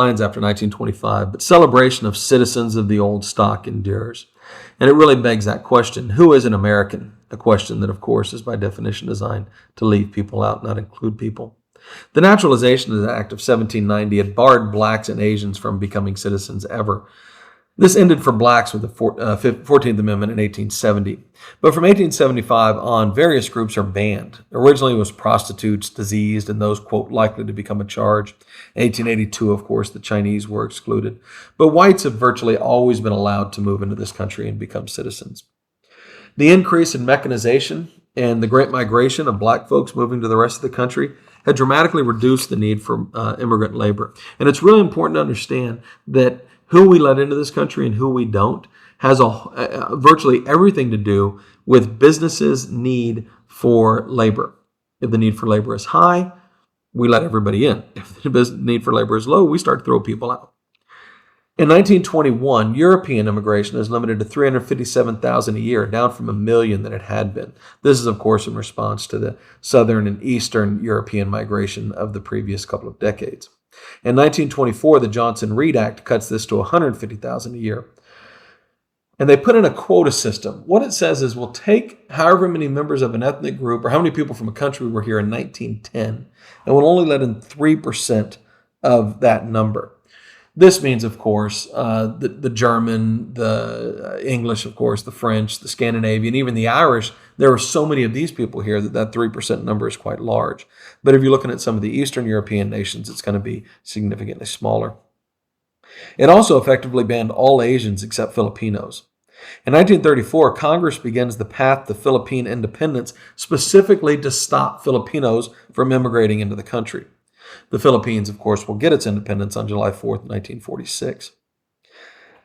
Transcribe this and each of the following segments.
after 1925, but celebration of citizens of the old stock endures. And it really begs that question, who is an American? A question that, of course, is by definition designed to leave people out, not include people. The Naturalization Act of 1790 had barred blacks and Asians from becoming citizens ever. This ended for blacks with the 14th Amendment in 1870. But from 1875 on, various groups are banned. Originally it was prostitutes, diseased, and those, quote, likely to become a charge. In 1882, of course, the Chinese were excluded. But whites have virtually always been allowed to move into this country and become citizens. The increase in mechanization and the great migration of black folks moving to the rest of the country had dramatically reduced the need for immigrant labor. And it's really important to understand that who we let into this country and who we don't has virtually everything to do with businesses' need for labor. If the need for labor is high, we let everybody in. If the need for labor is low, we start to throw people out. In 1921, European immigration is limited to 357,000 a year, down from 1 million that it had been. This is, of course, in response to the Southern and Eastern European migration of the previous couple of decades. In 1924, the Johnson-Reed Act cuts this to 150,000 a year. And they put in a quota system. What it says is we'll take however many members of an ethnic group or how many people from a country were here in 1910, and we'll only let in 3% of that number. This means, of course, the German, the English, of course, the French, the Scandinavian, even the Irish. There are so many of these people here that 3% number is quite large. But if you're looking at some of the Eastern European nations, it's going to be significantly smaller. It also effectively banned all Asians except Filipinos. In 1934, Congress begins the path to Philippine independence specifically to stop Filipinos from immigrating into the country. The Philippines, of course, will get its independence on July 4th, 1946.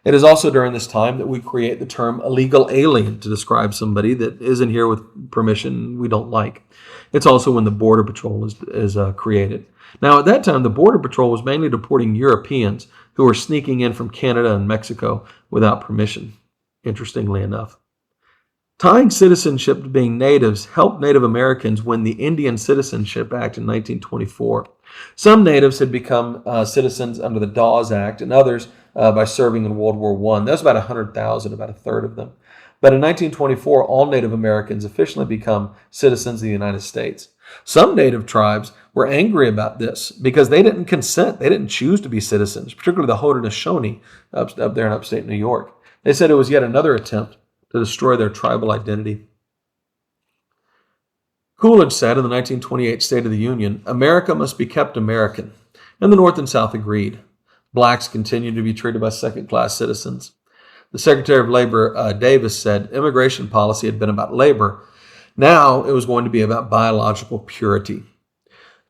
It is also during this time that we create the term illegal alien to describe somebody that isn't here with permission we don't like. It's also when the Border Patrol is created. Now, at that time, the Border Patrol was mainly deporting Europeans who were sneaking in from Canada and Mexico without permission, interestingly enough. Tying citizenship to being natives helped Native Americans win the Indian Citizenship Act in 1924. Some natives had become citizens under the Dawes Act and others by serving in World War I. That was about 100,000, about a third of them. But in 1924, all Native Americans officially become citizens of the United States. Some Native tribes were angry about this because they didn't consent. They didn't choose to be citizens, particularly the Haudenosaunee up there in upstate New York. They said it was yet another attempt to destroy their tribal identity. Coolidge said in the 1928 State of the Union, "America must be kept American," and the North and South agreed. Blacks continued to be treated as second-class citizens. The Secretary of Labor, Davis, said immigration policy had been about labor. Now it was going to be about biological purity.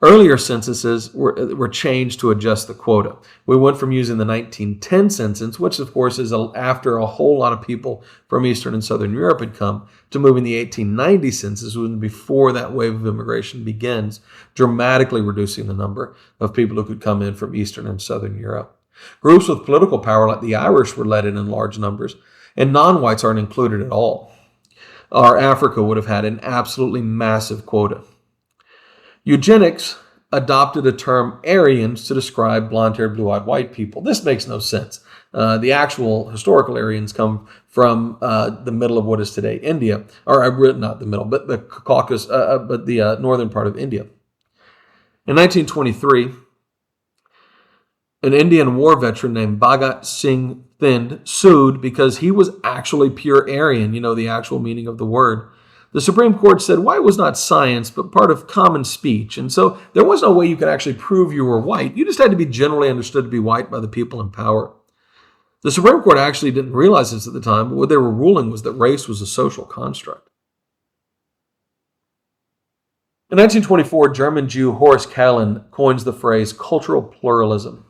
Earlier censuses were changed to adjust the quota. We went from using the 1910 census, which of course is after a whole lot of people from Eastern and Southern Europe had come, to moving the 1890 census, when before that wave of immigration begins, dramatically reducing the number of people who could come in from Eastern and Southern Europe. Groups with political power like the Irish were let in large numbers, and non-whites aren't included at all. Our Africa would have had an absolutely massive quota. Eugenics adopted a term Aryans to describe blonde-haired, blue-eyed white people. This makes no sense. The actual historical Aryans come from the middle of what is today India, or not the middle, but the Caucasus, but the northern part of India. In 1923, an Indian war veteran named Bhagat Singh Thind sued because he was actually pure Aryan, the actual meaning of the word. The Supreme Court said white was not science, but part of common speech. And so there was no way you could actually prove you were white. You just had to be generally understood to be white by the people in power. The Supreme Court actually didn't realize this at the time, but what they were ruling was that race was a social construct. In 1924, German Jew Horace Kallen coins the phrase cultural pluralism.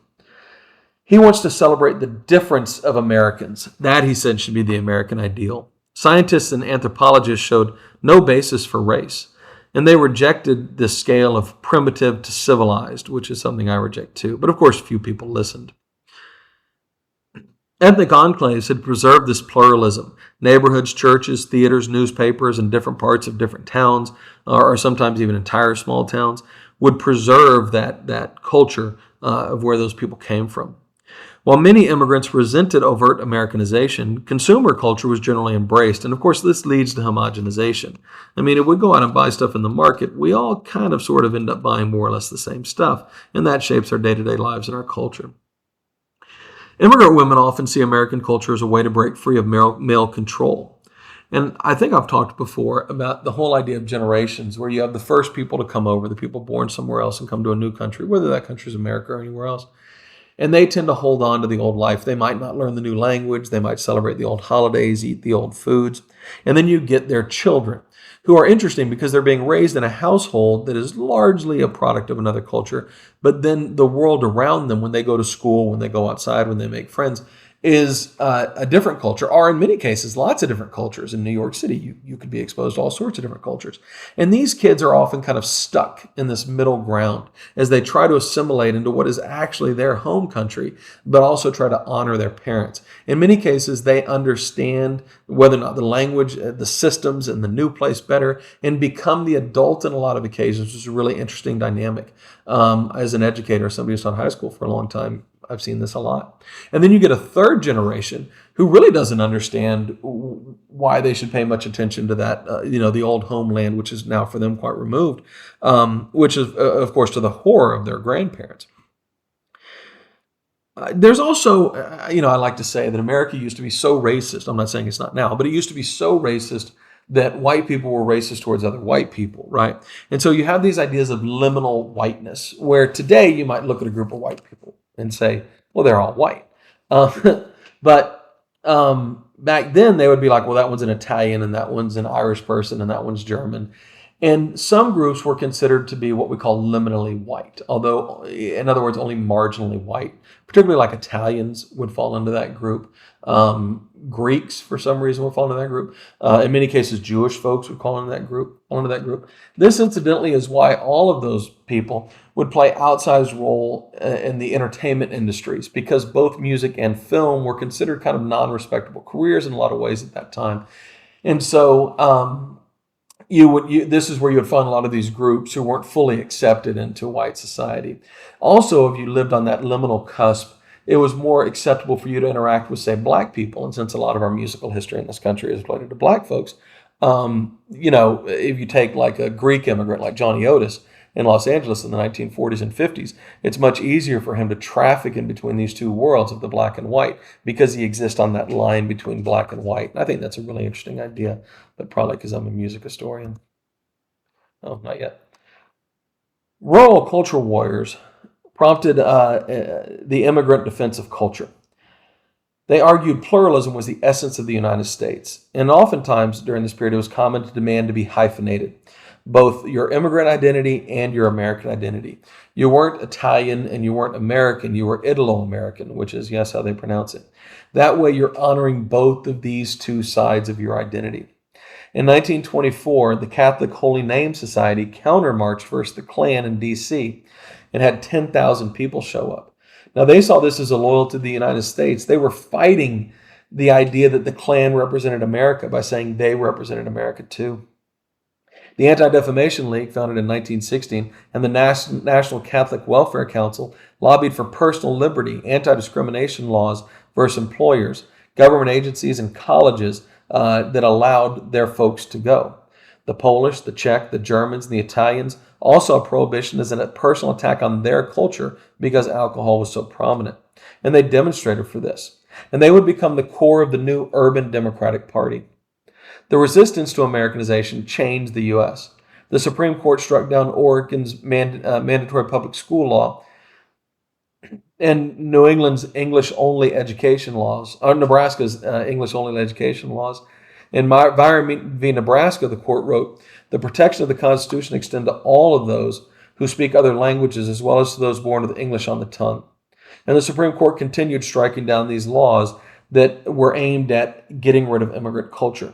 He wants to celebrate the difference of Americans. That, he said, should be the American ideal. Scientists and anthropologists showed no basis for race, and they rejected this scale of primitive to civilized, which is something I reject too. But of course, few people listened. Ethnic enclaves had preserved this pluralism. Neighborhoods, churches, theaters, newspapers in different parts of different towns, or sometimes even entire small towns, would preserve that culture of where those people came from. While many immigrants resented overt Americanization, consumer culture was generally embraced. And of course, this leads to homogenization. I mean, if we go out and buy stuff in the market, we all kind of sort of end up buying more or less the same stuff. And that shapes our day-to-day lives and our culture. Immigrant women often see American culture as a way to break free of male control. And I think I've talked before about the whole idea of generations, where you have the first people to come over, the people born somewhere else and come to a new country, whether that country is America or anywhere else. And they tend to hold on to the old life. They might not learn the new language. They might celebrate the old holidays, eat the old foods. And then you get their children, who are interesting because they're being raised in a household that is largely a product of another culture. But then the world around them, when they go to school, when they go outside, when they make friends, is a different culture, or in many cases, lots of different cultures. In New York City, you could be exposed to all sorts of different cultures. And these kids are often kind of stuck in this middle ground as they try to assimilate into what is actually their home country, but also try to honor their parents. In many cases, they understand whether or not the language, the systems, and the new place better, and become the adult in a lot of occasions, which is a really interesting dynamic. As an educator, somebody who's taught high school for a long time, I've seen this a lot. And then you get a third generation who really doesn't understand why they should pay much attention to that, the old homeland, which is now for them quite removed, which is, of course, to the horror of their grandparents. There's also, I like to say that America used to be so racist. I'm not saying it's not now, but it used to be so racist that white people were racist towards other white people, right? And so you have these ideas of liminal whiteness, where today you might look at a group of white people and say, well, they're all white. But back then they would be like, well, that one's an Italian and that one's an Irish person and that one's German. And some groups were considered to be what we call liminally white, although, in other words, only marginally white. Particularly like Italians would fall into that group. Greeks, for some reason, would fall into that group. In many cases, Jewish folks would fall into that group. This, incidentally, is why all of those people would play outsized role in the entertainment industries, because both music and film were considered kind of non-respectable careers in a lot of ways at that time. And so this is where you would find a lot of these groups who weren't fully accepted into white society. Also, if you lived on that liminal cusp, it was more acceptable for you to interact with, say, black people. And since a lot of our musical history in this country is related to black folks, if you take like a Greek immigrant like Johnny Otis in Los Angeles in the 1940s and 50s, it's much easier for him to traffic in between these two worlds of the black and white because he exists on that line between black and white. And I think that's a really interesting idea, but probably because I'm a music historian. Oh, not yet. Rural cultural warriors prompted the immigrant defense of culture. They argued pluralism was the essence of the United States, and oftentimes during this period it was common to demand to be hyphenated, both your immigrant identity and your American identity. You weren't Italian and you weren't American, you were Italo-American, which is, yes, how they pronounce it. That way you're honoring both of these two sides of your identity. In 1924, the Catholic Holy Name Society countermarched versus the Klan in D.C. and had 10,000 people show up. Now, they saw this as a loyalty to the United States. They were fighting the idea that the Klan represented America by saying they represented America too. The Anti-Defamation League, founded in 1916, and the National Catholic Welfare Council lobbied for personal liberty, anti-discrimination laws versus employers, government agencies, and colleges that allowed their folks to go. The Polish, the Czech, the Germans, and the Italians all saw prohibition as a personal attack on their culture because alcohol was so prominent. And they demonstrated for this. And they would become the core of the new urban Democratic Party. The resistance to Americanization changed the U.S. The Supreme Court struck down Oregon's mandatory public school law and New England's English-only education laws, or Nebraska's English-only education laws. In Meyer v. Nebraska, the court wrote, the protection of the Constitution extends to all of those who speak other languages as well as to those born with English on the tongue. And the Supreme Court continued striking down these laws that were aimed at getting rid of immigrant culture.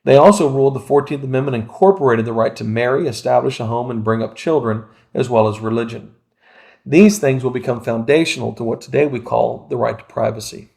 They also ruled the 14th Amendment incorporated the right to marry, establish a home, and bring up children, as well as religion. These things will become foundational to what today we call the right to privacy.